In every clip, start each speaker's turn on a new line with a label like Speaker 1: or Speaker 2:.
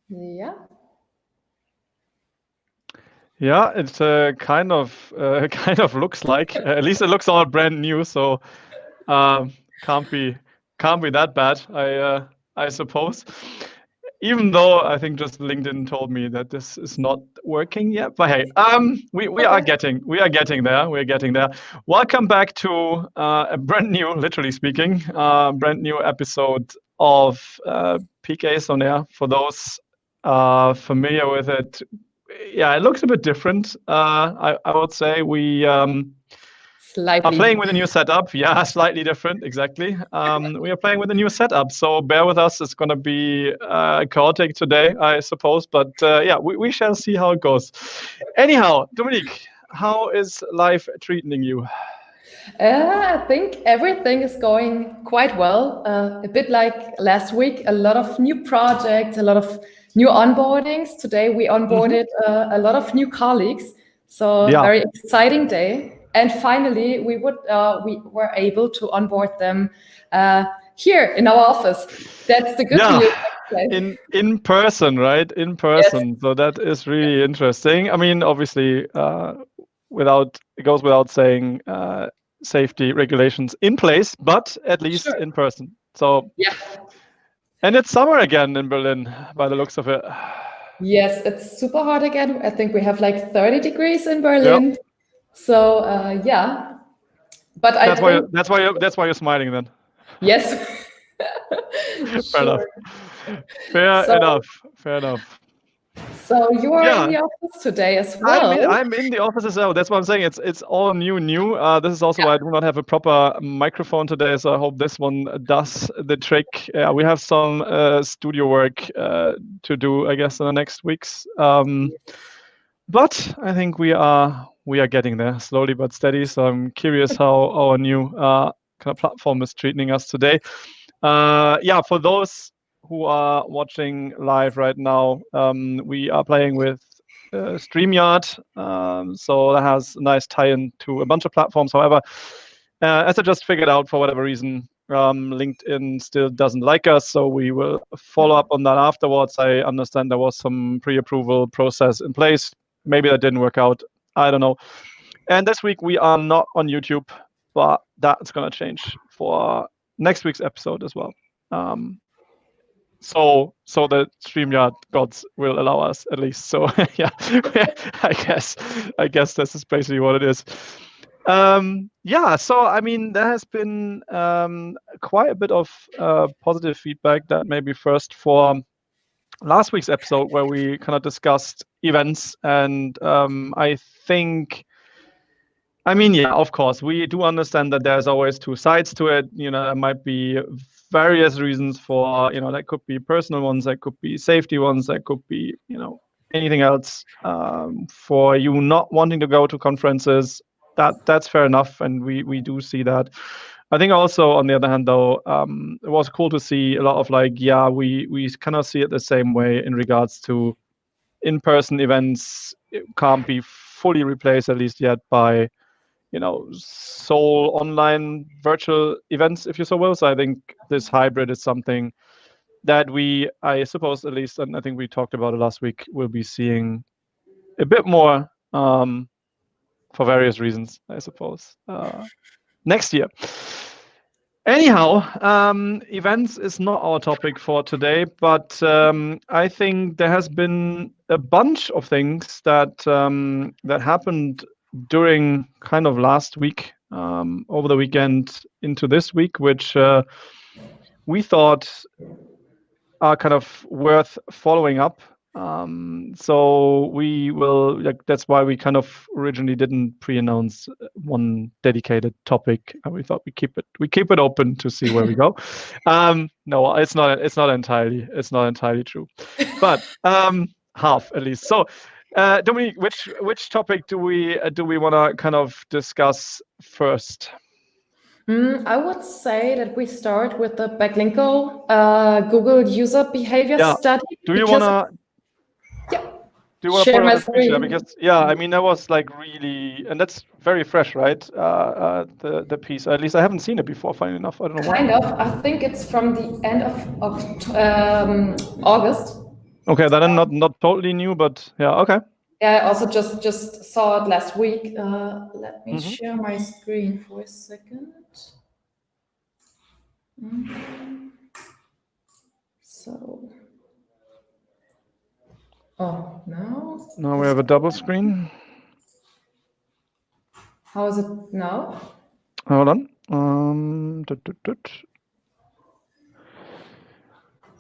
Speaker 1: Yeah.
Speaker 2: Yeah, it kind of looks like. At least it looks all brand new, so can't be that bad. I suppose. Even though I think just LinkedIn told me that this is not working yet. But hey, we are getting there. We're getting there. Welcome back to a brand new, literally speaking, brand new episode of PKs on Air. For those familiar with it, yeah, it looks a bit different. I would say we are playing with a new setup. Yeah, slightly different, exactly. We are playing with a new setup, so bear with us. It's going to be chaotic today, I suppose, but yeah, we shall see how it goes. Anyhow, Dominique, how is life treating you?
Speaker 1: I think everything is going quite well. A bit like last week, a lot of new projects, a lot of new onboardings. Today we onboarded a lot of new colleagues, so
Speaker 2: Yeah.
Speaker 1: very exciting day. And finally, we were able to onboard them here in our office. That's the good news.
Speaker 2: In person, right? In person. Yes. So that is really interesting. I mean, obviously, it goes without saying, safety regulations in place, but at least in person. So
Speaker 1: yeah.
Speaker 2: And it's summer again in Berlin, by the looks of it.
Speaker 1: Yes, it's super hot again. I think we have like 30 degrees in Berlin. Yep. So yeah, but
Speaker 2: that's why you're smiling then.
Speaker 1: Yes.
Speaker 2: Fair enough. Fair enough.
Speaker 1: So you are in the office today as well.
Speaker 2: I'm in the office as well. That's what I'm saying. It's all new. This is also why I do not have a proper microphone today. So I hope this one does the trick. We have some studio work to do, I guess, in the next weeks. But I think we are getting there slowly but steady. So I'm curious how our new kind of platform is treating us today. Yeah, for those who are watching live right now, we are playing with StreamYard. So that has a nice tie-in to a bunch of platforms. However, as I just figured out, for whatever reason, LinkedIn still doesn't like us, so we will follow up on that afterwards. I understand there was some pre-approval process in place. Maybe that didn't work out. I don't know. And this week we are not on YouTube, but that's going to change for next week's episode as well. So the StreamYard gods will allow us at least. So yeah, I guess this is basically what it is. Yeah, so I mean, there has been quite a bit of positive feedback. That maybe first for last week's episode where we kind of discussed events, and I think, I mean, yeah, of course, we do understand that there's always two sides to it. There might be various reasons for, that could be personal ones, that could be safety ones, that could be, anything else for you not wanting to go to conferences. That's fair enough, and we do see that. I think also, on the other hand, though, it was cool to see a lot of we kind of see it the same way in regards to in-person events. It can't be fully replaced, at least yet, by sole online virtual events, if you so will. So I think this hybrid is something that I suppose at least, and I think we talked about it last week, we'll be seeing a bit more for various reasons, I suppose, next year. Anyhow, events is not our topic for today, but I think there has been a bunch of things that happened during kind of last week, over the weekend into this week, which we thought are kind of worth following up. So we will, that's why we kind of originally didn't pre-announce one dedicated topic. We thought we keep it open to see where we go. No, it's not entirely true, but half at least. So Dominique, which topic do we want to kind of discuss first?
Speaker 1: I would say that we start with the Backlinko Google user behavior study.
Speaker 2: Do you want to?
Speaker 1: Yeah.
Speaker 2: Do you want to put it on the screen share? Because I mean, that was really, and that's very fresh, right? The piece. At least I haven't seen it before. Funny enough, I don't know why.
Speaker 1: Kind of. I think it's from the end of August.
Speaker 2: Okay, that is not totally new, but yeah, okay.
Speaker 1: Yeah, I also just saw it last week. Let me share my screen for a second. So, oh, no.
Speaker 2: Now we have a double screen.
Speaker 1: How is it now?
Speaker 2: Hold on.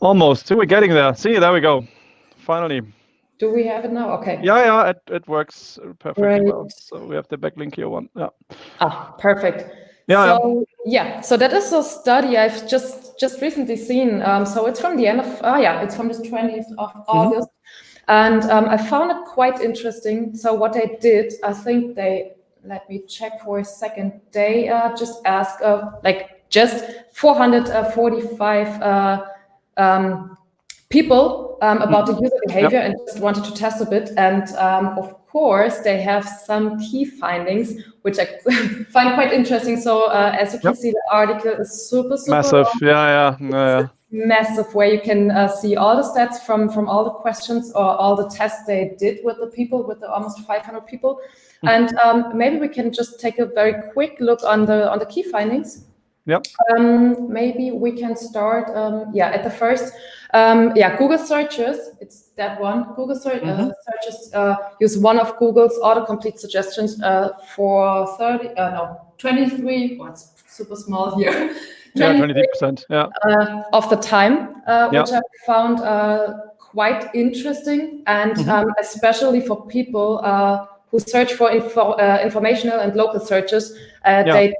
Speaker 2: Almost. So we're getting there. See, there we go. Finally.
Speaker 1: Do we have it now? Okay.
Speaker 2: Yeah, it works perfectly well.
Speaker 1: Great.
Speaker 2: So we have the Backlinko one. Yeah.
Speaker 1: Perfect.
Speaker 2: Yeah.
Speaker 1: So that is a study I've just recently seen. So it's from the end of it's from the 20th of August, and I found it quite interesting. So what they did, I think let me check for a second. They just asked just 445 people about the user behavior and just wanted to test a bit. And of course, they have some key findings, which I find quite interesting. So as you can see, the article is super
Speaker 2: massive.
Speaker 1: long.
Speaker 2: Yeah.
Speaker 1: Massive, where you can see all the stats from all the questions or all the tests they did with the people, with the almost 500 people. And maybe we can just take a very quick look on the key findings.
Speaker 2: Yep.
Speaker 1: Maybe we can start at the first. Google searches, it's that one. Google searches use one of Google's autocomplete suggestions for 23, it's super small here.
Speaker 2: 23%, yeah.
Speaker 1: Of the time, which I found quite interesting, and especially for people who search for informational and local searches, they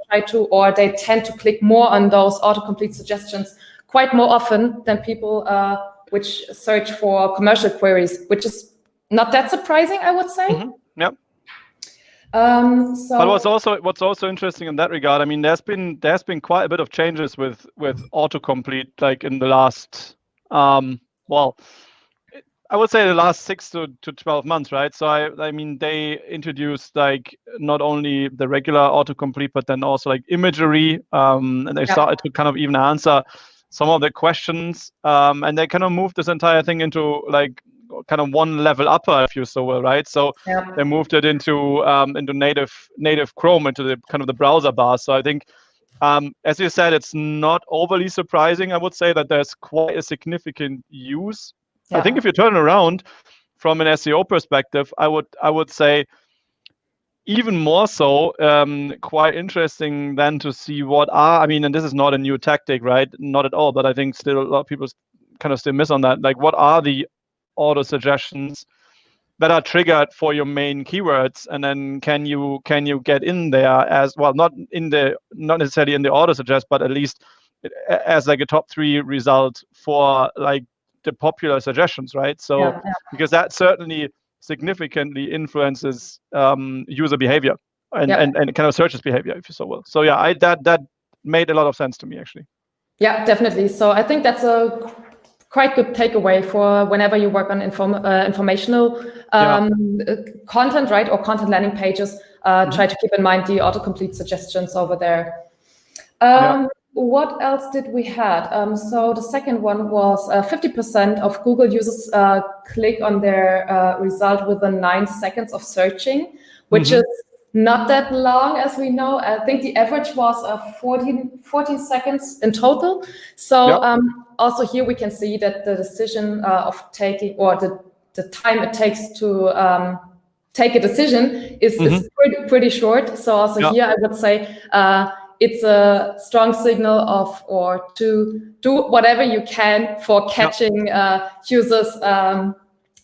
Speaker 1: tend to click more on those autocomplete suggestions quite more often than people which search for commercial queries, which is not that surprising, I would say.
Speaker 2: Yep. But what's also interesting in that regard, I mean, there's been quite a bit of changes with autocomplete, like in the last I would say the last 6 to 12 months, right? So I mean, they introduced like not only the regular autocomplete, but then also like imagery, and they started to kind of even answer some of the questions, and they kind of moved this entire thing into like kind of one level upper, if you so will, right? So they moved it into native Chrome, into the kind of the browser bar. So I think, as you said, it's not overly surprising, I would say, that there's quite a significant use. I think if you turn it around from an SEO perspective, I would say even more so, quite interesting then to see and this is not a new tactic, right? Not at all, but I think still a lot of people kind of still miss on that. Like, what are the auto suggestions that are triggered for your main keywords, and then can you get in there as well, not necessarily in the auto suggest, but at least as like a top 3 result for like the popular suggestions, right? So because that certainly significantly influences user behavior and kind of searches behavior, if you so will. So that made a lot of sense to me, actually.
Speaker 1: Yeah, definitely. So I think that's a quite good takeaway for whenever you work on informational content, right, or content landing pages. Try to keep in mind the autocomplete suggestions over there. What else did we have? So the second one was 50% of Google users click on their result within 9 seconds of searching, which is not that long, as we know. I think the average was 14 seconds in total. So also here we can see that the decision of taking, or the time it takes to take a decision is pretty short. So also here I would say it's a strong signal to do whatever you can for catching users'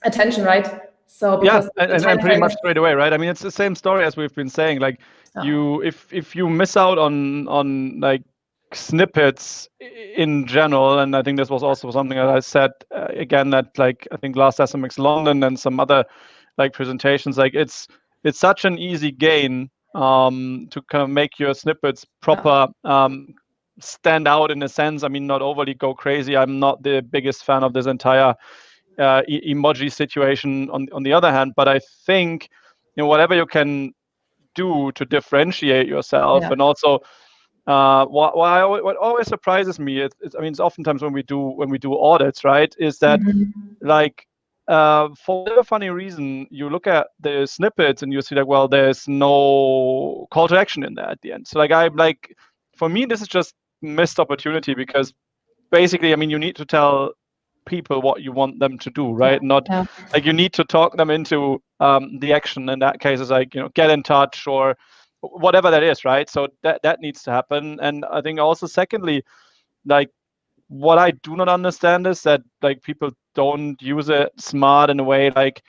Speaker 1: attention, right? So because
Speaker 2: and pretty much straight away, right? I mean, it's the same story as we've been saying. Like, if you miss out on like snippets in general, and I think this was also something that I said again, that like I think last SMX London and some other like presentations, like it's such an easy gain to kind of make your snippets proper, stand out in a sense. I mean, not overly go crazy. I'm not the biggest fan of this entire emoji situation on the other hand, but I think whatever you can do to differentiate yourself, and also what always surprises me, it's oftentimes when we do audits, right, is that like for whatever funny reason, you look at the snippets and you see like, well, there's no call to action in there at the end. So for me, this is just missed opportunity, because basically, I mean, you need to tell people what you want them to do, right? Not like you need to talk them into the action. In that case, is like, get in touch or whatever that is, right? So that needs to happen. And I think also, secondly, like, what I do not understand is that like people don't use it smart in a way, like,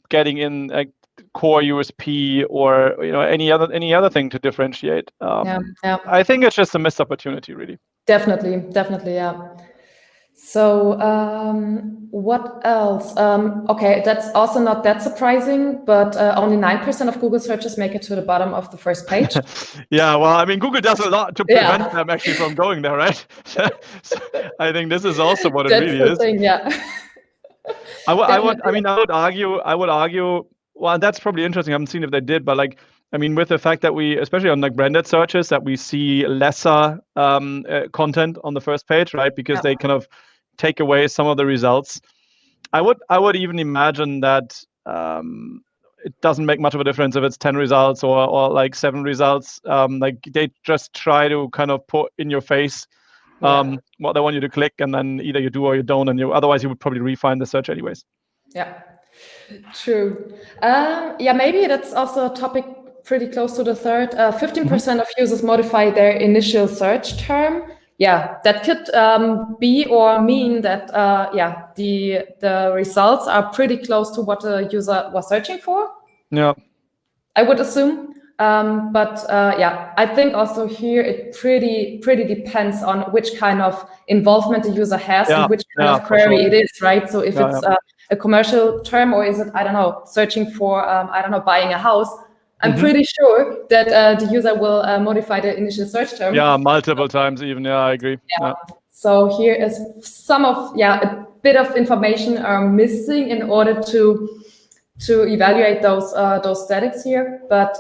Speaker 2: getting in like core USP or any other thing to differentiate. I think it's just a missed opportunity, really.
Speaker 1: Definitely, yeah. So what else? Okay, that's also not that surprising, but only 9% of Google searches make it to the bottom of the first page.
Speaker 2: Yeah, well, I mean, Google does a lot to prevent them actually from going there, right? So I think this is also what it really is.
Speaker 1: Thing, yeah.
Speaker 2: I would argue. Well, that's probably interesting. I haven't seen if they did, but like, I mean, with the fact that we, especially on like branded searches, that we see lesser content on the first page, right? Because they kind of take away some of the results. I would even imagine that it doesn't make much of a difference if it's 10 results or like 7 results. Like, they just try to kind of put in your face what they want you to click, and then either you do or you don't, and otherwise you would probably refine the search anyways.
Speaker 1: Yeah, true. Maybe that's also a topic pretty close to the third. 15% of users modify their initial search term. Yeah, that could be or mean that the results are pretty close to what the user was searching for.
Speaker 2: Yeah,
Speaker 1: I would assume. I think also here it pretty depends on which kind of involvement the user has and which kind of query it is, right? So if it's a commercial term, or is it, I don't know, searching for, buying a house, I'm pretty sure that the user will modify the initial search term.
Speaker 2: Yeah, multiple times even. Yeah, I agree. Yeah.
Speaker 1: So here is a bit of information are missing in order to evaluate those statics here, but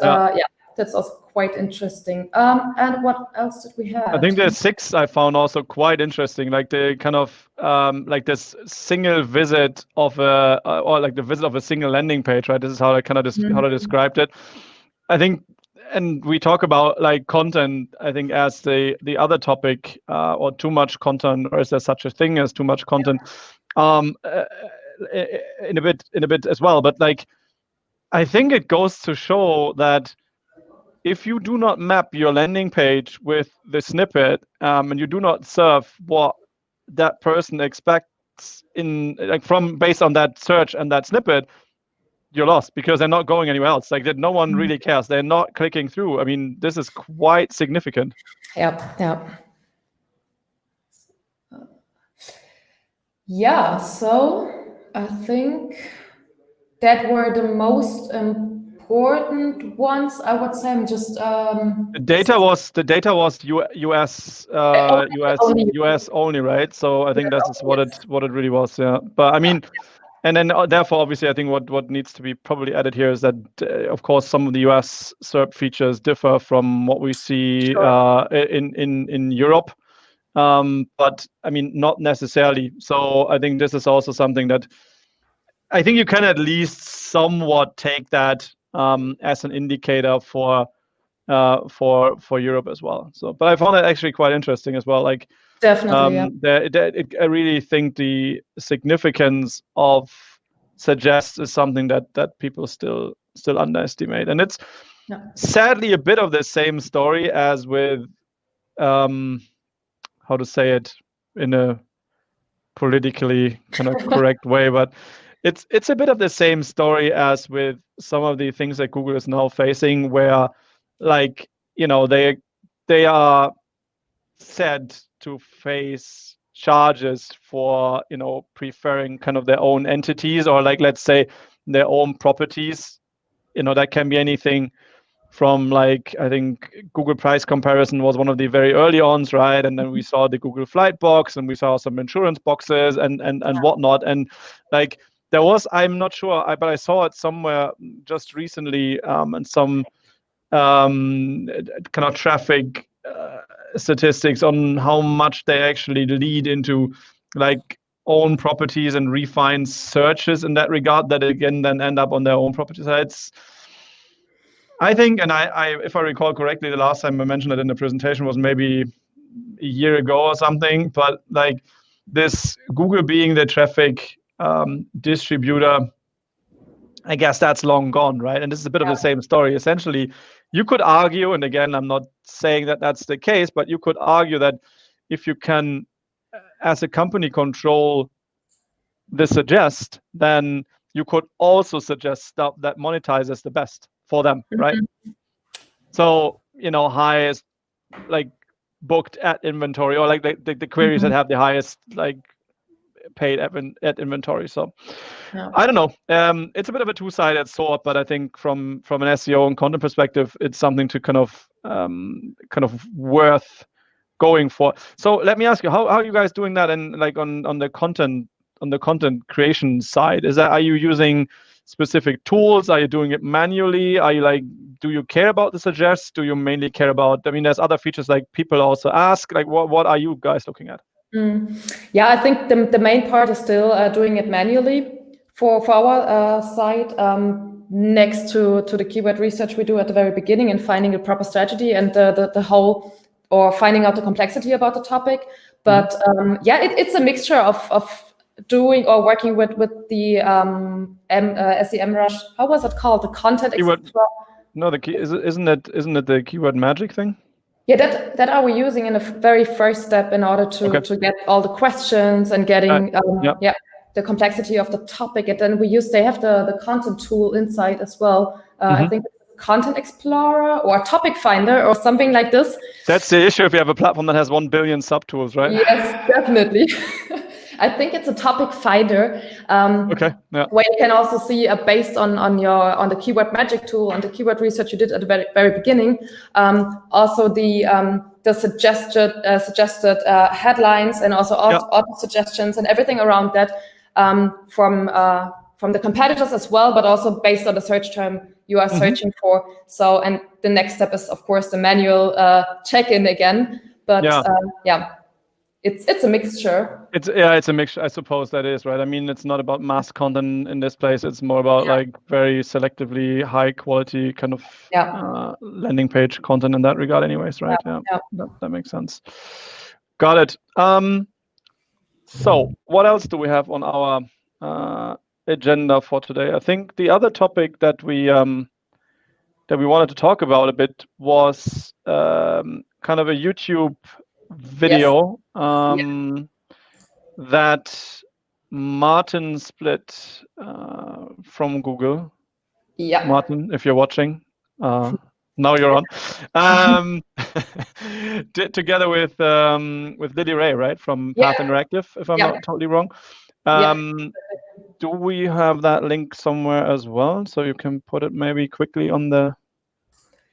Speaker 1: that's also quite interesting. And what else did we have?
Speaker 2: I think there's 6 I found also quite interesting, like the kind of like this single visit of or like the visit of a single landing page, right? This is how I kind of how I described it. I think, and we talk about like content, I think, as the other topic, or too much content, or is there such a thing as too much content? In a bit as well, but like, I think it goes to show that if you do not map your landing page with the snippet, and you do not serve what that person expects based on that search and that snippet, you're lost, because they're not going anywhere else. Like, that no one really cares. They're not clicking through. I mean, this is quite significant.
Speaker 1: Yeah, so I think that were the most important ones. I would say I'm just
Speaker 2: the data was US only, right? So I think that's what it really was. Yeah, but I mean, and then therefore, obviously, I think what needs to be probably added here is that of course some of the US SERP features differ from what we see in Europe. But I mean, not necessarily. So I think this is also something that I think you can at least somewhat take that as an indicator for Europe as well. So, but I found that actually quite interesting as well. Like,
Speaker 1: definitely,
Speaker 2: I really think the significance of suggest is something that people still underestimate, and it's sadly a bit of the same story as with how to say it in a politically kind of correct way, but it's a bit of the same story as with some of the things that Google is now facing, where like, they are said to face charges for preferring kind of their own entities, or like, let's say, their own properties. That can be anything from, like, I think Google price comparison was one of the very early ons, right? And then we saw the Google flight box, and we saw some insurance boxes and whatnot. And like, there was, I'm not sure, but I saw it somewhere just recently, and some kind of traffic statistics on how much they actually lead into like own properties and refine searches in that regard that again then end up on their own property sites. I think, and I if I recall correctly, the last time I mentioned it in the presentation was maybe a year ago or something, but like this Google being the traffic distributor, I guess that's long gone, right? And this is a bit of the same story. Essentially, you could argue, and again, I'm not saying that that's the case, but you could argue that if you can, as a company, control the suggest, then you could also suggest stuff that monetizes the best for them, right? So, highest like booked at inventory, or like the queries that have the highest like paid at inventory. So I don't know. It's a bit of a two-sided sword, but I think from an SEO and content perspective, it's something to kind of worth going for. So let me ask you, how are you guys doing that? And like on the content creation side, are you using specific tools? Are you doing it manually? Are you do you care about the suggests? Do you mainly care about? I mean, there's other features like people also ask. Like, what are you guys looking at?
Speaker 1: Yeah, I think the main part is still doing it manually for our site, next to the keyword research we do at the very beginning and finding a proper strategy and the whole, or finding out the complexity about the topic. But it's a mixture of doing or working with the SEMrush. How was it called? The content
Speaker 2: keyword. No, isn't it the keyword magic thing?
Speaker 1: Yeah, that are we using in the very first step in order to get all the questions and getting the complexity of the topic. And then they have the content tool inside as well. I think it's Content Explorer or Topic Finder or something like this.
Speaker 2: That's the issue if you have a platform that has 1 billion subtools, right?
Speaker 1: Yes, definitely. I think it's a Topic Finder. Where you can also see based on the keyword magic tool, on the keyword research you did at the very, very beginning, also the suggested headlines and also auto suggestions and everything around that from the competitors as well, but also based on the search term you are searching for. So, and the next step is of course the manual check-in again. But it's a mixture.
Speaker 2: It's a mixture. I suppose that is right. I mean, it's not about mass content in this place. It's more about like very selectively high quality kind of landing page content in that regard, anyways, right? That makes sense. Got it. So what else do we have on our agenda for today? I think the other topic that we wanted to talk about a bit was kind of a YouTube video that Martin Splitt from Google. Yeah, Martin, if you're watching, now you're on. Together with Lily Ray, right, from Path Interactive, if I'm not totally wrong. Do we have that link somewhere as well, so you can put it maybe quickly on the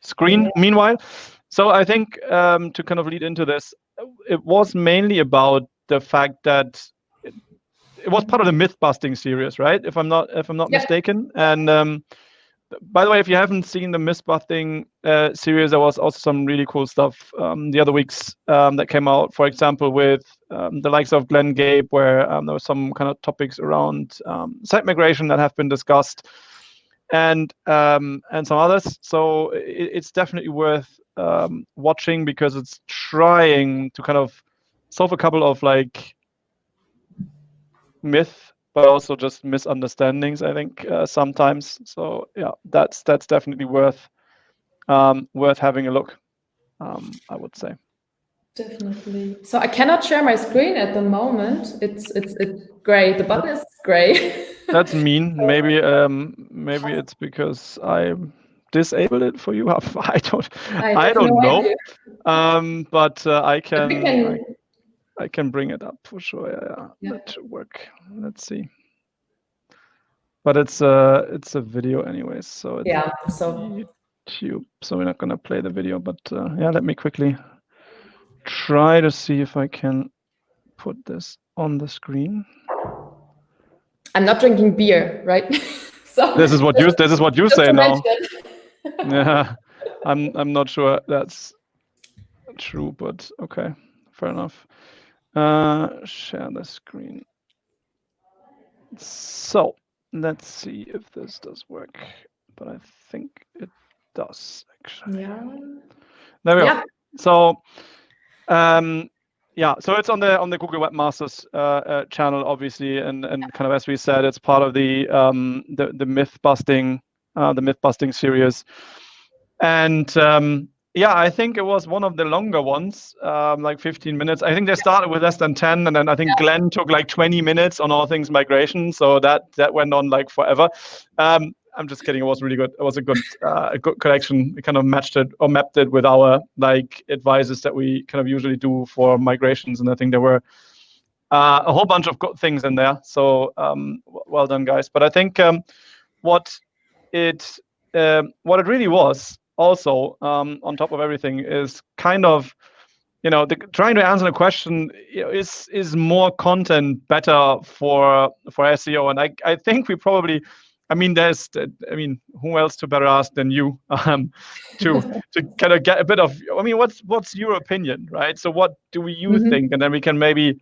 Speaker 2: screen? Meanwhile, so I think to kind of lead into this, it was mainly about the fact that it was part of the myth-busting series, right? If I'm not mistaken. And by the way, if you haven't seen the myth-busting series, there was also some really cool stuff the other weeks that came out. For example, with the likes of Glenn Gabe, where there were some kind of topics around site migration that have been discussed, and some others. So it's definitely worth watching, because it's trying to kind of solve a couple of like myth, but also just misunderstandings, I think, sometimes. So yeah, that's definitely worth having a look, I would say.
Speaker 1: Definitely. So I cannot share my screen at the moment. It's gray. The button is gray.
Speaker 2: That's mean. Maybe it's because I disabled it for you. I don't know. But I can bring it up for sure. Yeah. That should work. Let's see. But it's a video anyways, so it's YouTube. So we're not gonna play the video, but let me quickly try to see if I can put this on the screen.
Speaker 1: I'm not drinking beer, right? So
Speaker 2: this is what you say now. Yeah, I'm not sure that's true, but okay, fair enough. Share the screen. So let's see if this does work, but I think it does actually.
Speaker 1: Yeah.
Speaker 2: There we
Speaker 1: Yeah.
Speaker 2: go. So so it's on the Google Webmasters channel, obviously, and kind of as we said, it's part of the myth busting series, and I think it was one of the longer ones, like 15 minutes. I think they started with less than 10, and then I think Glenn took like 20 minutes on all things migration, so that went on like forever. I'm just kidding. It was really good. It was a good collection. We kind of matched it or mapped it with our like advices that we kind of usually do for migrations, and I think there were a whole bunch of good things in there. So well done, guys. But I think what it really was also on top of everything is kind of trying to answer the question, is more content better for SEO? And I think we probably. Who else to better ask than you to kind of get a bit of. What's your opinion, right? So what do you think, and then we can maybe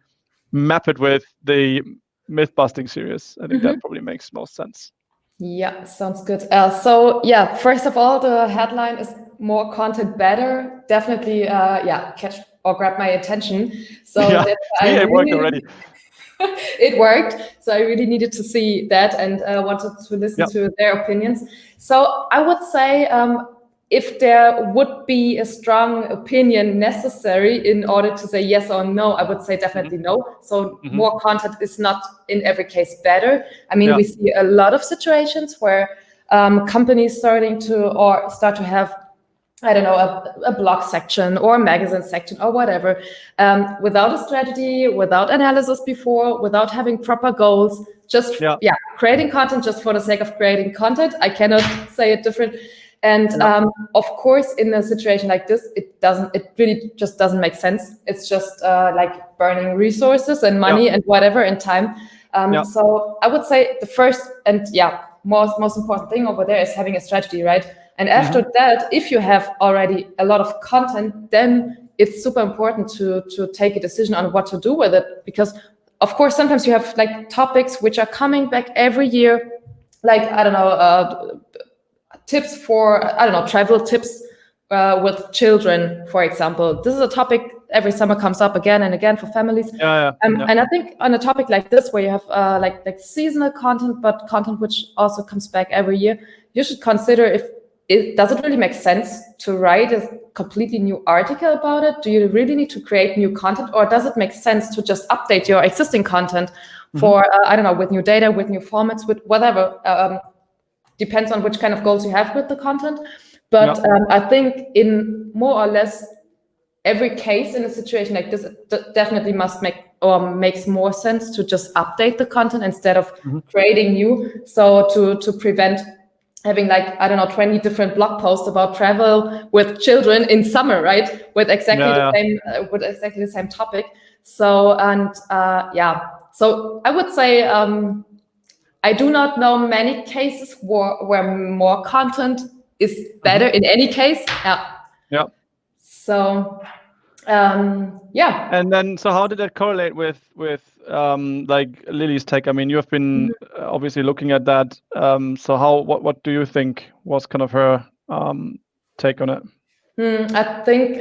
Speaker 2: map it with the myth busting series. I think that probably makes most sense.
Speaker 1: Yeah, sounds good. First of all, the headline is more content better. Definitely, catch or grab my attention. So
Speaker 2: it worked already.
Speaker 1: It worked. So I really needed to see that and wanted to listen to their opinions. So I would say if there would be a strong opinion necessary in order to say yes or no, I would say definitely no. So more content is not in every case better. We see a lot of situations where companies start to have, I don't know, a blog section or a magazine section or whatever, without a strategy, without analysis before, without having proper goals, just creating content just for the sake of creating content. I cannot say it different. And of course, in a situation like this, it really just doesn't make sense. It's just like burning resources and money and whatever and time. So I would say the first and most important thing over there is having a strategy, right? And after that, if you have already a lot of content, then it's super important to take a decision on what to do with it. Because of course, sometimes you have like topics which are coming back every year, like, I don't know, tips for, travel tips with children, for example. This is a topic every summer comes up again and again for families. And I think on a topic like this, where you have like seasonal content, but content which also comes back every year, you should consider does it really make sense to write a completely new article about it? Do you really need to create new content, or does it make sense to just update your existing content for, with new data, with new formats, with whatever? Depends on which kind of goals you have with the content. But I think in more or less every case in a situation like this, it definitely makes more sense to just update the content instead of creating new. So to prevent having 20 different blog posts about travel with children in summer, right? With exactly the same topic. So so I would say I do not know many cases where more content is better in any case. So
Speaker 2: And then, so how did that correlate with like Lily's take? You have been obviously looking at that. So what do you think was kind of her take on it?
Speaker 1: I think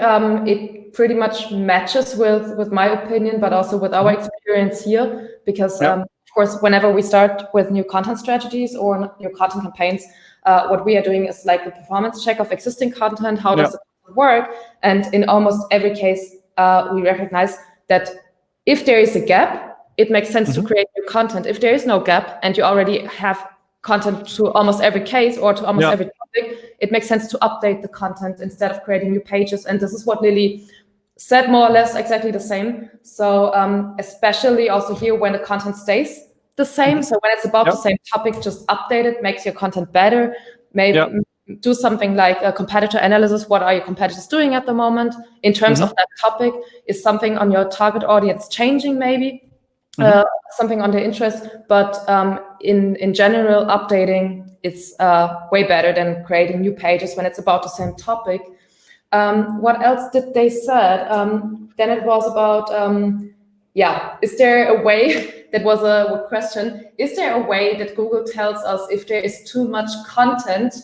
Speaker 1: it pretty much matches with my opinion, but also with our experience here, because of course, whenever we start with new content strategies or new content campaigns, what we are doing is like the performance check of existing content. How does it work? And in almost every case, we recognize that if there is a gap, it makes sense to create new content. If there is no gap and you already have content to almost every case or to almost every topic, it makes sense to update the content instead of creating new pages. And this is what Lily said, more or less exactly the same. So especially also here when the content stays the same. So when it's about the same topic, just update it, makes your content better. Maybe do something like a competitor analysis. What are your competitors doing at the moment in terms of that topic? Is something on your target audience changing maybe? Something on their interest, but in general, updating is way better than creating new pages when it's about the same topic. What else did they said? Then it was about, is there a way that was a question. Is there a way that Google tells us if there is too much content?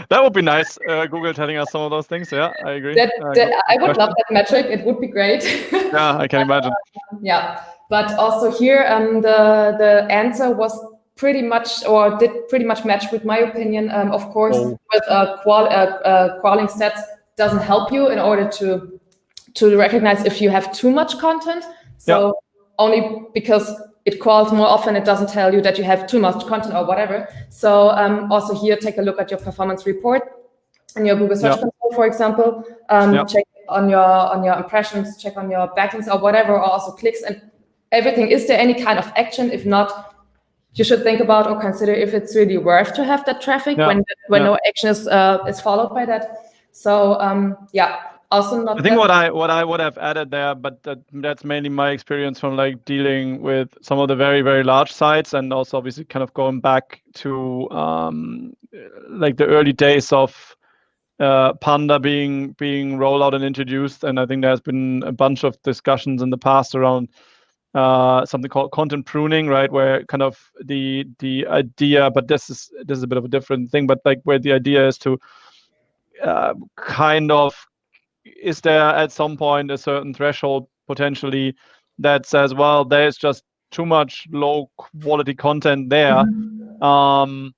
Speaker 2: That would be nice. Google telling us some of those things. Yeah, I agree.
Speaker 1: I would love that metric. It would be great.
Speaker 2: Yeah, I can imagine.
Speaker 1: Yeah, but also here, the answer was pretty much, or did pretty much match with my opinion. Of course, with crawling stats doesn't help you in order to recognize if you have too much content. So only because it crawls more often, it doesn't tell you that you have too much content or whatever. So also here, take a look at your performance report in your Google Search Console, for example. Check on your impressions, check on your backlinks or whatever, or also clicks and everything. Is there any kind of action? If not, you should think about or consider if it's really worth to have that traffic when no action is followed by that. So also not.
Speaker 2: I think what I would have added there, but that's mainly my experience from like dealing with some of the very, very large sites, and also obviously kind of going back to like the early days of Panda being rolled out and introduced. And I think there's been a bunch of discussions in the past around something called content pruning, right? Where kind of the idea, but this is a bit of a different thing, but like where the idea is to kind of, is there at some point a certain threshold potentially that says, well, there's just too much low quality content there, and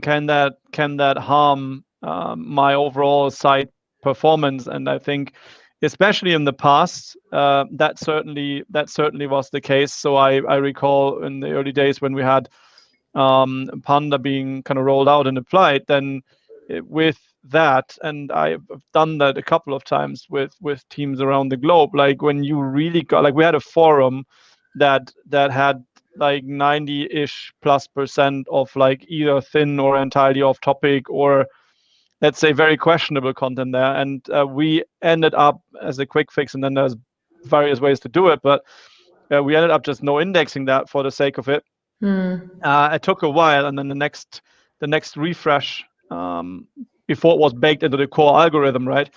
Speaker 2: can that harm my overall site performance? And I think, especially in the past, that certainly was the case. So I recall in the early days when we had Panda being kind of rolled out and applied, then with that, and I've done that a couple of times with teams around the globe, like when you really got, like we had a forum that had like 90-ish+% of like either thin or entirely off topic, or let's say very questionable content there, and we ended up, as a quick fix, and then there's various ways to do it, but we ended up just no indexing that for the sake of it. It took a while, and then the next refresh, before it was baked into the core algorithm, right,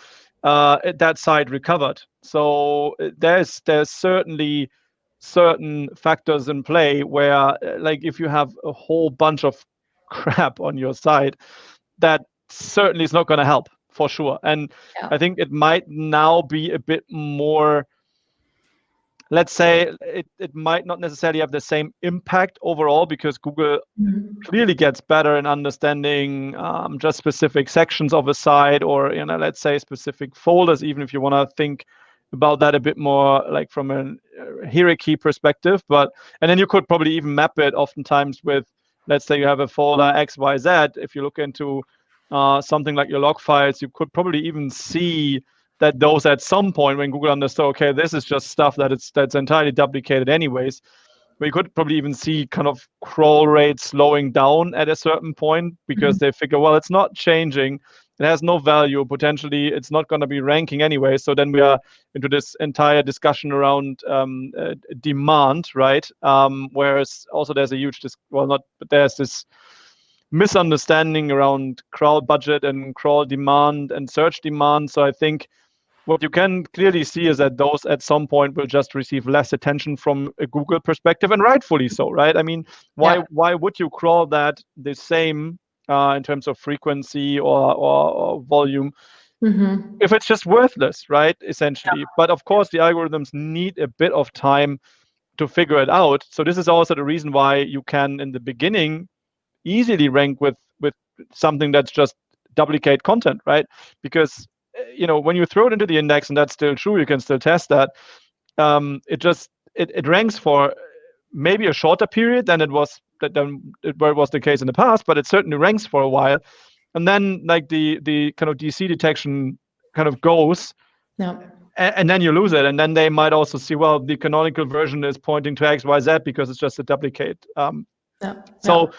Speaker 2: that site recovered. So there's certainly certain factors in play where, like, if you have a whole bunch of crap on your site, that certainly is not going to help, for sure. And I think it might now be a bit more, let's say, it might not necessarily have the same impact overall, because Google clearly gets better in understanding just specific sections of a site, or, you know, let's say specific folders, even if you want to think about that a bit more like from a hierarchy perspective. And then you could probably even map it oftentimes with, let's say you have a folder XYZ. If you look into something like your log files, you could probably even see that those at some point, when Google understood, okay, this is just stuff that's entirely duplicated anyways, we could probably even see kind of crawl rates slowing down at a certain point, because they figure, well, it's not changing, it has no value, potentially it's not going to be ranking anyway. So then we are into this entire discussion around demand, right? Whereas also there's a huge there's this misunderstanding around crawl budget and crawl demand and search demand. So I think what you can clearly see is that those at some point will just receive less attention from a Google perspective, and rightfully so, right? I mean, why would you crawl that the same in terms of frequency or volume if it's just worthless, right? Essentially. But of course, the algorithms need a bit of time to figure it out. So this is also the reason why you can, in the beginning, easily rank with something that's just duplicate content, right? Because when you throw it into the index, and that's still true, you can still test that, it ranks for maybe a shorter period than where it was the case in the past, but it certainly ranks for a while, and then like the kind of DC detection kind of goes, and then you lose it, and then they might also see, well, the canonical version is pointing to XYZ because it's just a duplicate. So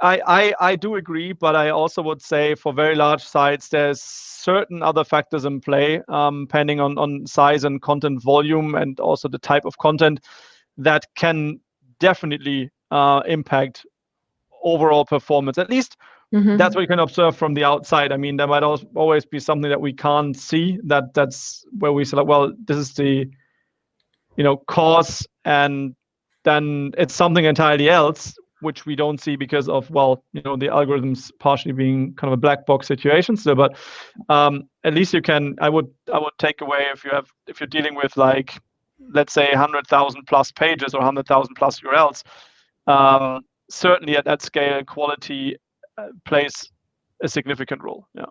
Speaker 2: I do agree, but I also would say for very large sites, there's certain other factors in play, depending on size and content volume, and also the type of content, that can definitely impact overall performance. At least that's what you can observe from the outside. I mean, there might always be something that we can't see, that's where we say, like, well, this is the cause and then it's something entirely else, which we don't see because of, well, the algorithms partially being kind of a black box situation still. But at least I would take away if you're dealing with, like, let's say 100,000 plus pages or 100,000 plus URLs, certainly at that scale, quality plays a significant role. Yeah.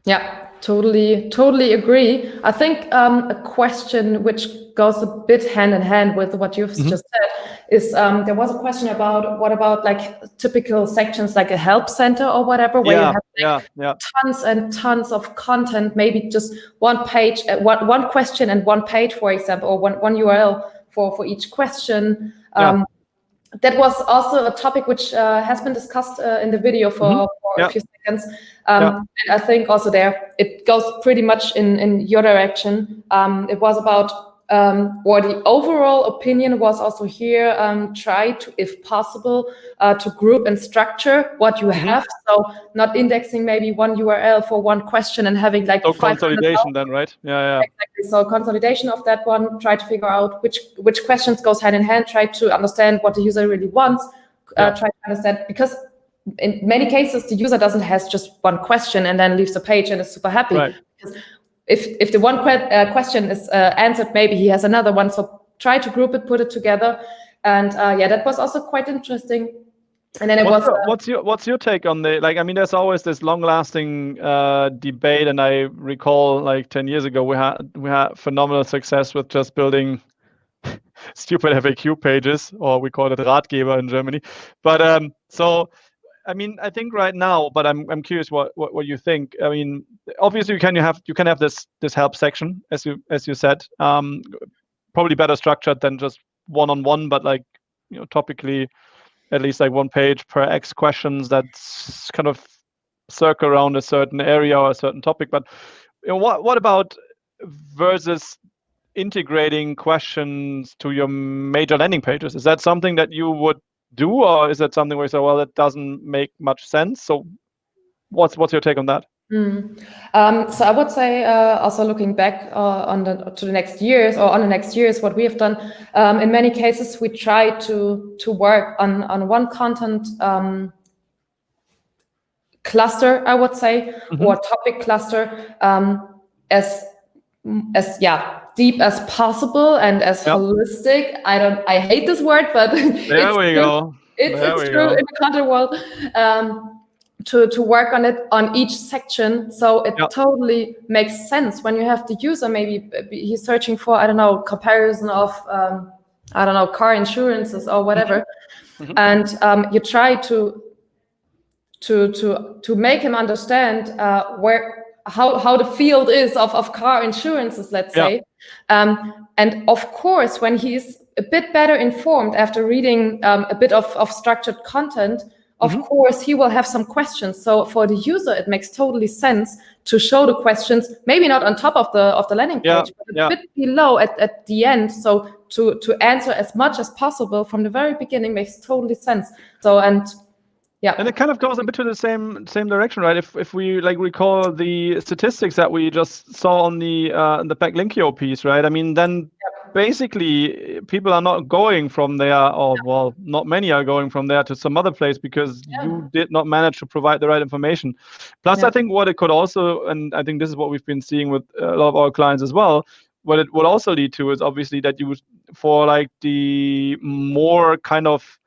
Speaker 1: Yeah, totally agree. I think a question which goes a bit hand in hand with what you've just said is there was a question about what about like typical sections like a help center or whatever, where you have tons and tons of content, maybe just one page, one question and one page, for example, or one URL for each question. That was also a topic which has been discussed in the video for a few seconds. And I think also there, it goes pretty much in your direction. It was about, or the overall opinion was also here, try to, if possible, to group and structure what you have. So not indexing maybe one URL for one question and having like
Speaker 2: consolidation then, right? Yeah.
Speaker 1: Exactly. So consolidation of that one, try to figure out which questions goes hand in hand, try to understand what the user really wants, try to understand, because in many cases, the user has just one question and then leaves the page and is super happy.
Speaker 2: Right.
Speaker 1: Because if the one question is answered, maybe he has another one. So try to group it, put it together. And that was also quite interesting. And then
Speaker 2: what's your take on the, like, I mean, there's always this long-lasting debate, and I recall like 10 years ago we had phenomenal success with just building stupid FAQ pages, or we call it Ratgeber in Germany. But so I mean, I think right now, but I'm curious what you think. I mean, obviously you can have this help section, as you said, probably better structured than just one-on-one, but like, topically at least like one page per X questions that's kind of circle around a certain area or a certain topic. But what about versus integrating questions to your major landing pages? Is that something that you would do, or is that something where you say, well, it doesn't make much sense? So what's your take on that?
Speaker 1: So I would say, also looking back to the next years, or on the next years, what we have done, in many cases, we try to work on one content cluster, I would say, or topic cluster, as deep as possible and as holistic. I hate this word, but
Speaker 2: there we go.
Speaker 1: It's true in the content world. To work on it on each section, so it totally makes sense when you have the user, maybe he's searching for, I don't know, comparison of car insurances or whatever, and you try to make him understand how the field is of car insurances, let's say, and of course when he's a bit better informed after reading a bit of structured content, of course, he will have some questions. So for the user, it makes totally sense to show the questions, maybe not on top of the landing page, but a bit below at the end. So to answer as much as possible from the very beginning makes totally sense. So and it kind
Speaker 2: of goes a bit to the same direction, right? If we like recall the statistics that we just saw on the Backlinko piece, right? I mean, then basically people are not going from there, or well, not many are going from there to some other place because you did not manage to provide the right information. Plus, I think what it could also, and I think this is what we've been seeing with a lot of our clients as well, what it would also lead to is obviously that you, for like the more kind of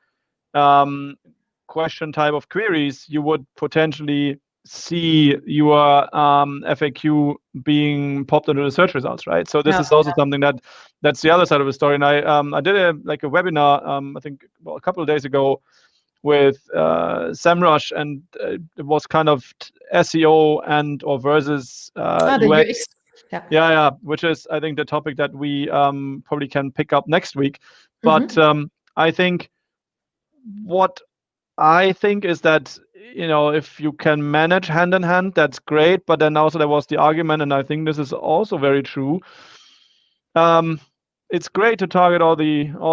Speaker 2: question type of queries, you would potentially see your FAQ being popped into the search results, right? So this is also something that's the other side of the story. And I did a webinar, I think a couple of days ago with SEMrush, and it was kind of SEO and or versus UX. Which is, I think, the topic that we probably can pick up next week. But I think what I think is that, if you can manage hand in hand, that's great. But then also there was the argument, and I think this is also very true. It's great to target all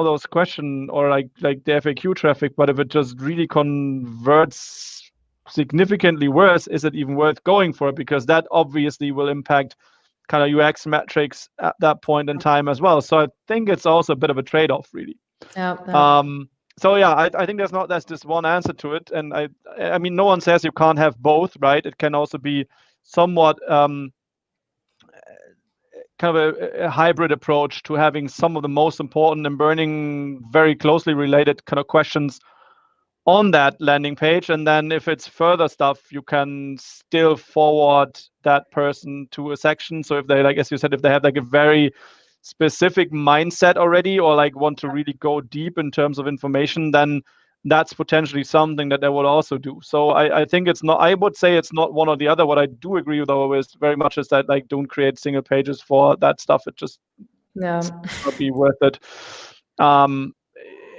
Speaker 2: those questions or like the FAQ traffic, but if it just really converts significantly worse, is it even worth going for it? Because that obviously will impact kind of UX metrics at that point in time as well. So I think it's also a bit of a trade-off, really.
Speaker 1: Yeah.
Speaker 2: So yeah, I think there's just one answer to it, and I mean, no one says you can't have both, right? It can also be somewhat kind of a hybrid approach to having some of the most important and burning, very closely related kind of questions on that landing page, and then if it's further stuff, you can still forward that person to a section. So if they, like as you said, if they have like a very specific mindset already, or like want to really go deep in terms of information, then that's potentially something that they will also do. So I think it's not, I would say it's not one or the other. What I do agree with, though, is very much is that, like, don't create single pages for that stuff. It just not be worth it.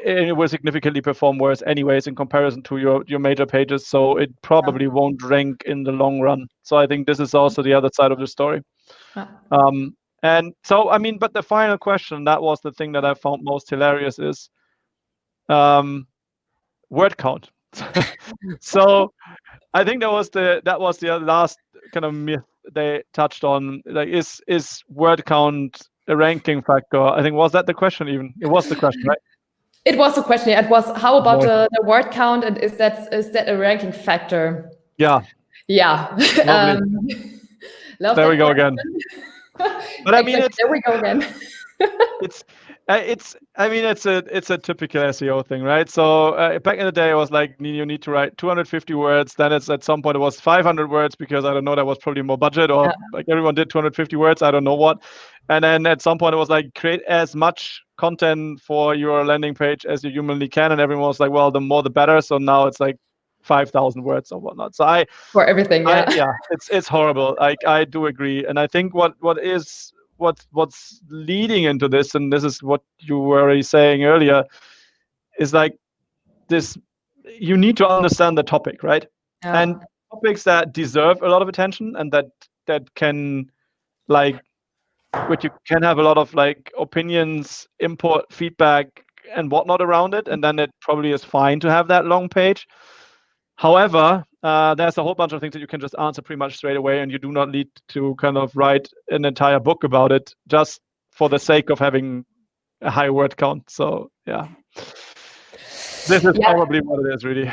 Speaker 2: It will significantly perform worse anyways in comparison to your major pages, so it probably won't rank in the long run. So I think this is also the other side of the story. And so, I mean, but the final question, that was the thing that I found most hilarious, is word count. So I think that was the last kind of myth they touched on. Like, is word count a ranking factor? I think, was that the question even? It was the question, right?
Speaker 1: It was a question. It was, how about the word count, and is that a ranking factor?
Speaker 2: Yeah.
Speaker 1: Love
Speaker 2: there we go again. But I mean,
Speaker 1: there we go again.
Speaker 2: it's a typical SEO thing, right? So back in the day, it was like, you need to write 250 words. Then it's, at some point, it was 500 words, because I don't know, that was probably more budget, or like everyone did 250 words. I don't know what. And then at some point, it was like, create as much content for your landing page as you humanly can. And everyone was like, well, the more the better. So now it's like 5,000 words or whatnot. So
Speaker 1: for everything,
Speaker 2: it's horrible. I do agree. And I think what's leading into this, and this is what you were already saying earlier, is like this: you need to understand the topic, right? And topics that deserve a lot of attention, and that can, like, which you can have a lot of, like, opinions, input, feedback, and whatnot around it, and then it probably is fine to have that long page. However, there's a whole bunch of things that you can just answer pretty much straight away, and you do not need to kind of write an entire book about it just for the sake of having a high word count. So yeah, this is probably what it is, really.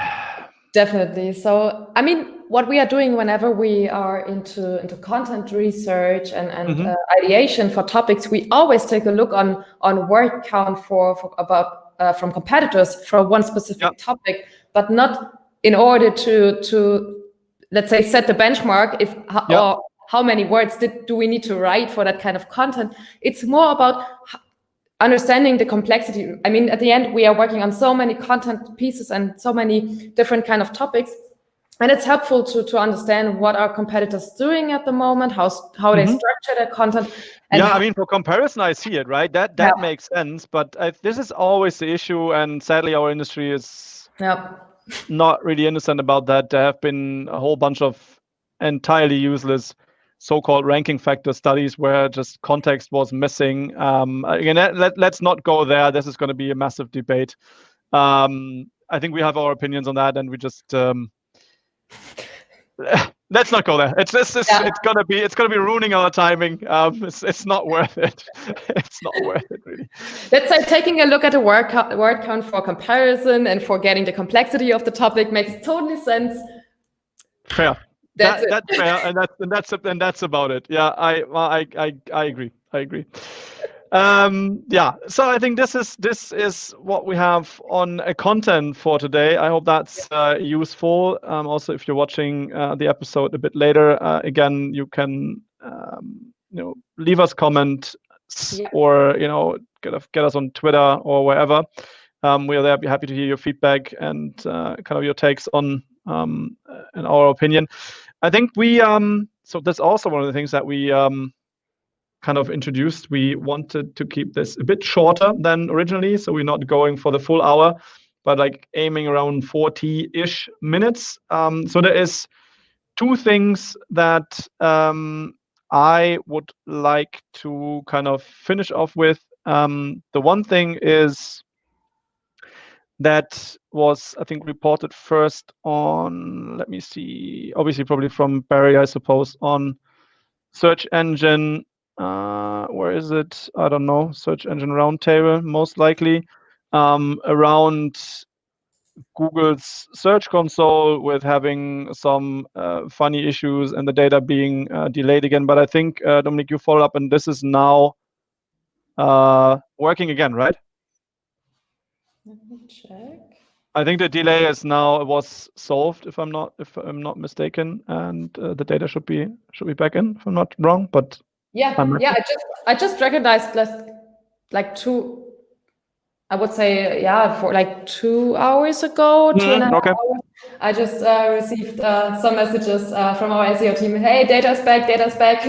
Speaker 1: Definitely. So, I mean, what we are doing whenever we are into content research and ideation for topics, we always take a look on word count from competitors for one specific topic, but not in order to let's say set the benchmark or how many words do we need to write for that kind of content. It's more about understanding the complexity. I mean, at the end, we are working on so many content pieces and so many different kind of topics, and it's helpful to understand what our competitors doing at the moment, how they structure their content.
Speaker 2: And I mean, for comparison, I see it, right? That makes sense. But this is always the issue, and sadly, our industry is not really innocent about that. There have been a whole bunch of entirely useless so-called ranking factor studies where just context was missing. Again, let's not go there. This is going to be a massive debate. I think we have our opinions on that, and we just let's not go there. It's gonna be ruining our timing. It's not worth it. It's not worth it, really.
Speaker 1: Let's say taking a look at a word count for comparison and for getting the complexity of the topic makes totally sense.
Speaker 2: Fair. That's fair, and that's about it. Yeah, I agree. So I think this is what we have on content for today. I hope that's useful. Also, if you're watching the episode a bit later, again, you can leave us comments or get us on Twitter or wherever. We are there. Be happy to hear your feedback and kind of your takes on in our opinion. I think we so that's also one of the things that we kind of introduced. We wanted to keep this a bit shorter than originally, so we're not going for the full hour, but like aiming around 40-ish minutes. So there is two things that I would like to kind of finish off with. The one thing is that was, I think, reported first on, let me see, obviously probably from Barry, I suppose, on search engine. Where is it? I don't know. Search engine roundtable, most likely, around Google's Search Console with having some funny issues and the data being delayed again. But I think, Dominic, you followed up, and this is now working again, right?
Speaker 1: Let me check.
Speaker 2: I think the delay is now was solved, if I'm not mistaken, and the data should be back in, if I'm not wrong. But
Speaker 1: yeah, I just recognized like two. I would say for like 2 hours ago, 2.5
Speaker 2: okay.
Speaker 1: hours. I just received some messages from our SEO team. Hey, data's back, data's back.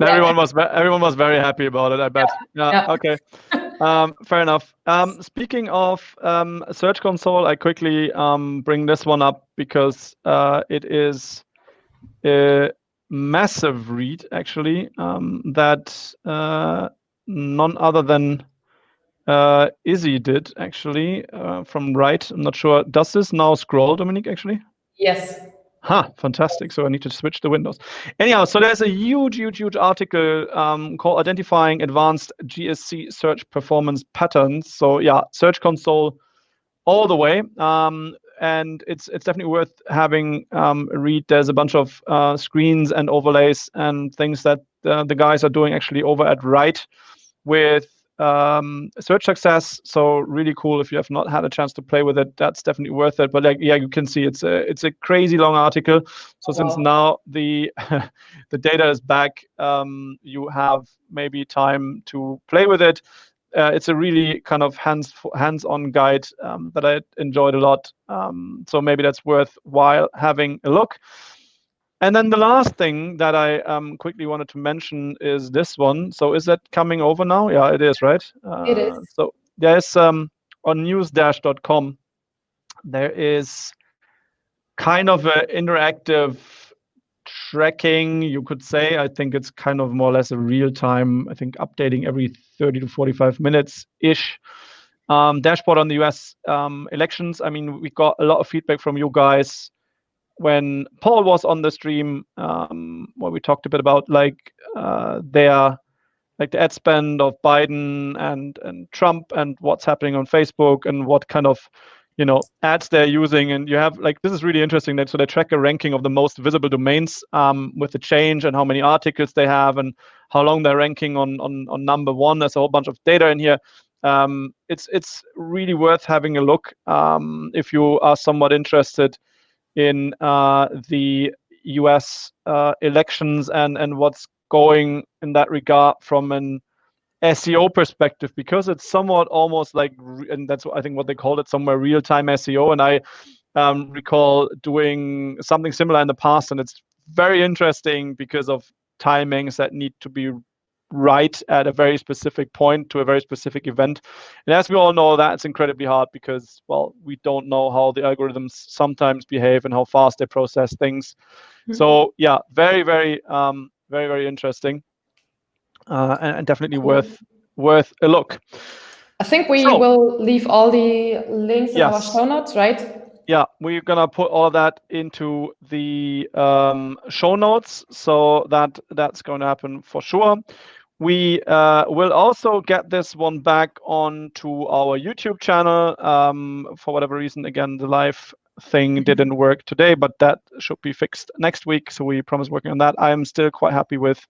Speaker 2: Everyone was very happy about it, I bet. Yeah. Okay. Fair enough. Speaking of Search Console, I quickly bring this one up because it is a massive read, actually, that none other than Izzy did, actually, from RYTE. I'm not sure. Does this now scroll, Dominique, actually?
Speaker 1: Yes.
Speaker 2: Fantastic. So I need to switch the windows. Anyhow, so there's a huge article called Identifying Advanced GSC Search Performance Patterns. So yeah, Search Console all the way. And it's definitely worth having a read. There's a bunch of screens and overlays and things that the guys are doing actually over at RYTE with search success. So really cool. If you have not had a chance to play with it, that's definitely worth it. But you can see it's a crazy long article. So since now the the data is back, you have maybe time to play with it. It's a really kind of hands-on guide that I enjoyed a lot. So maybe that's worthwhile having a look. And then the last thing that I quickly wanted to mention is this one. So is that coming over now? Yeah, it is, right?
Speaker 1: It is.
Speaker 2: So there's on newsdash.com, there is kind of an interactive tracking, you could say. I think it's kind of more or less a real-time, I think updating every 30 to 45 minutes-ish. Dashboard on the US elections. I mean, we got a lot of feedback from you guys when Paul was on the stream, where we talked a bit about the ad spend of Biden and Trump and what's happening on Facebook and what kind of ads they're using. And you have this is really interesting. So they track a ranking of the most visible domains with the change and how many articles they have and how long they're ranking on number one. There's a whole bunch of data in here. It's really worth having a look if you are somewhat interested in the US elections and what's going in that regard from an SEO perspective, because it's somewhat almost and that's I think what they called it somewhere, real-time SEO. And I recall doing something similar in the past, and it's very interesting because of timings that need to be right at a very specific point to a very specific event. And as we all know, that's incredibly hard because, well, we don't know how the algorithms sometimes behave and how fast they process things. So yeah, very, very, very interesting, and definitely worth a look.
Speaker 1: I think we will leave all the links in our show notes, right?
Speaker 2: Yeah, we're gonna put all of that into the show notes, so that's going to happen for sure. We will also get this one back onto our YouTube channel. For whatever reason, again, the live thing didn't work today, but that should be fixed next week. So we promise working on that. I'm still quite happy with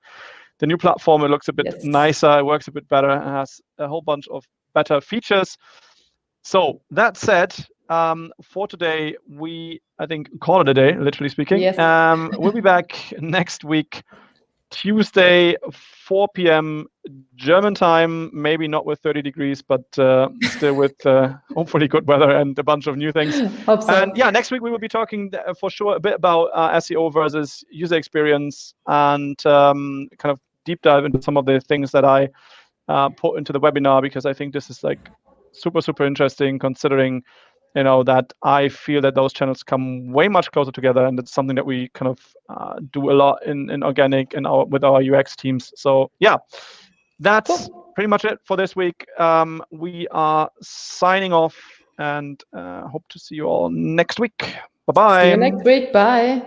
Speaker 2: the new platform. It looks a bit nicer. It works a bit better. It has a whole bunch of better features. So that said, for today, I think call it a day, literally speaking.
Speaker 1: Yes.
Speaker 2: We'll be back next week, Tuesday, 4 p.m. German time, maybe not with 30 degrees, but still with hopefully good weather and a bunch of new things.
Speaker 1: Hope so.
Speaker 2: And yeah, next week we will be talking for sure a bit about SEO versus user experience and kind of deep dive into some of the things that I put into the webinar, because I think this is super interesting, considering that I feel that those channels come way much closer together, and it's something that we kind of do a lot in organic and with our UX teams. So yeah, that's pretty much it for this week. We are signing off, and hope to see you all next week. Bye bye.
Speaker 1: See you next week. Bye.